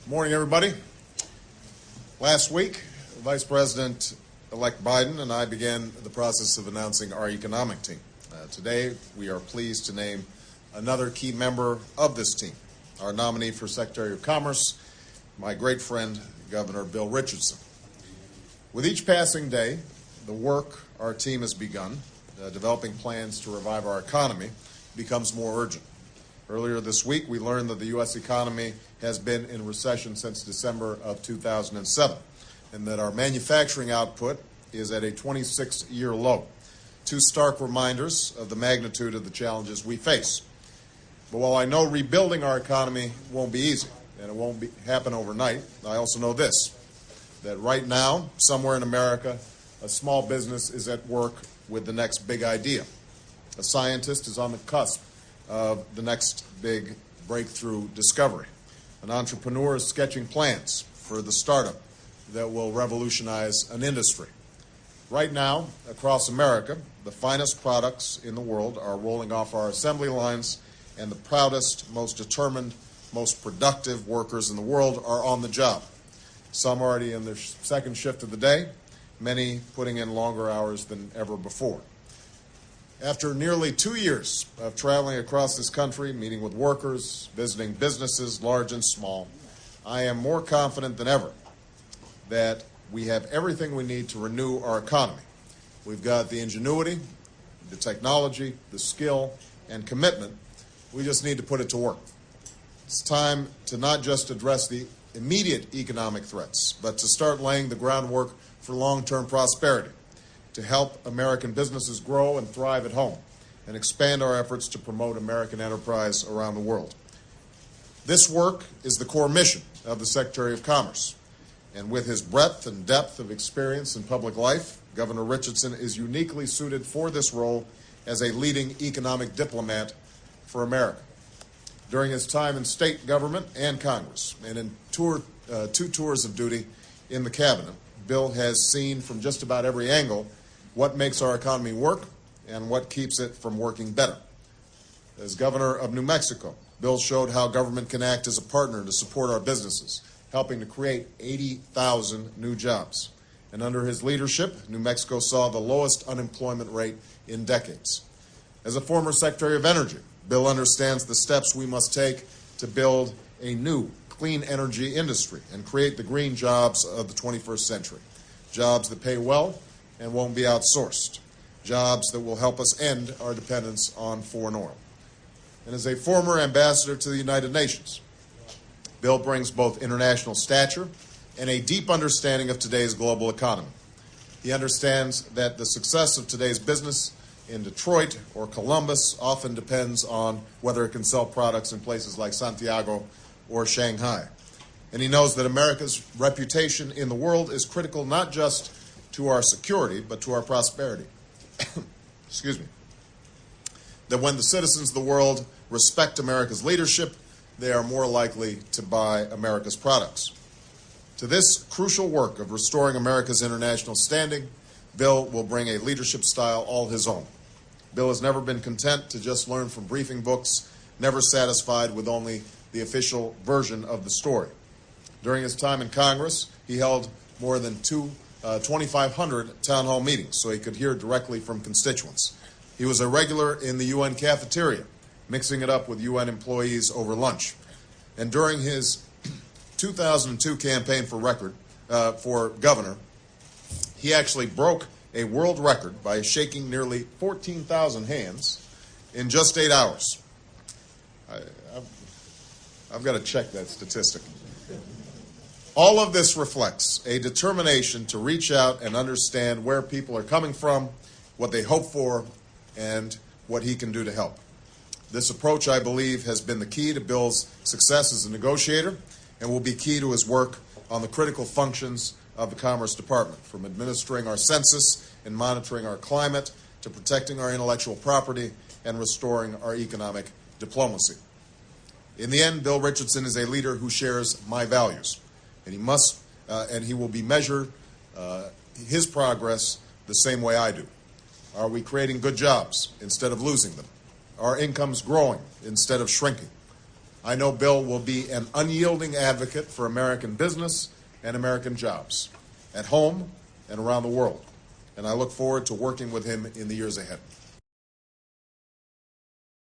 Morning, everybody. Last week, Vice President-elect Biden and I began the process of announcing our economic team. Today, we are pleased to name another key member of this team, our nominee for Secretary of Commerce, my great friend, Governor Bill Richardson. With each passing day, the work our team has begun, developing plans to revive our economy, becomes more urgent. Earlier this week, we learned that the U.S. economy has been in recession since December of 2007, and that our manufacturing output is at a 26-year low. Two stark reminders of the magnitude of the challenges we face. But while I know rebuilding our economy won't be easy, and it won't happen overnight, I also know this, that right now, somewhere in America, a small business is at work with the next big idea. A scientist is on the cusp of the next big breakthrough discovery. An entrepreneur is sketching plans for the startup that will revolutionize an industry. Right now, across America, the finest products in the world are rolling off our assembly lines, and the proudest, most determined, most productive workers in the world are on the job. Some already in their second shift of the day, many putting in longer hours than ever before. After nearly 2 years of traveling across this country, meeting with workers, visiting businesses, large and small, I am more confident than ever that we have everything we need to renew our economy. We've got the ingenuity, the technology, the skill, and commitment. We just need to put it to work. It's time to not just address the immediate economic threats, but to start laying the groundwork for long-term prosperity, to help American businesses grow and thrive at home, and expand our efforts to promote American enterprise around the world. This work is the core mission of the Secretary of Commerce, and with his breadth and depth of experience in public life, Governor Richardson is uniquely suited for this role as a leading economic diplomat for America. During his time in state government and Congress, and in two tours of duty in the cabinet, Bill has seen from just about every angle what makes our economy work and what keeps it from working better. As governor of New Mexico, Bill showed how government can act as a partner to support our businesses, helping to create 80,000 new jobs. And under his leadership, New Mexico saw the lowest unemployment rate in decades. As a former Secretary of Energy, Bill understands the steps we must take to build a new clean energy industry and create the green jobs of the 21st century. Jobs that pay well and won't be outsourced. Jobs that will help us end our dependence on foreign oil. And as a former ambassador to the United Nations, Bill brings both international stature and a deep understanding of today's global economy. He understands that the success of today's business in Detroit or Columbus often depends on whether it can sell products in places like Santiago or Shanghai. And he knows that America's reputation in the world is critical not just to our security, but to our prosperity. Excuse me. That when the citizens of the world respect America's leadership, they are more likely to buy America's products. To this crucial work of restoring America's international standing, Bill will bring a leadership style all his own. Bill has never been content to just learn from briefing books, never satisfied with only the official version of the story. During his time in Congress, he held more than 2,500 town hall meetings so he could hear directly from constituents. He was a regular in the UN cafeteria, mixing it up with UN employees over lunch. And during his 2002 campaign for governor, he actually broke a world record by shaking nearly 14,000 hands in just 8 hours. I've got to check that statistic. All of this reflects a determination to reach out and understand where people are coming from, what they hope for, and what he can do to help. This approach, I believe, has been the key to Bill's success as a negotiator and will be key to his work on the critical functions of the Commerce Department, from administering our census and monitoring our climate to protecting our intellectual property and restoring our economic diplomacy. In the end, Bill Richardson is a leader who shares my values, and he will be measured his progress the same way I do. Are we creating good jobs instead of losing them? Are incomes growing instead of shrinking? I know Bill will be an unyielding advocate for American business and American jobs, at home and around the world. And I look forward to working with him in the years ahead.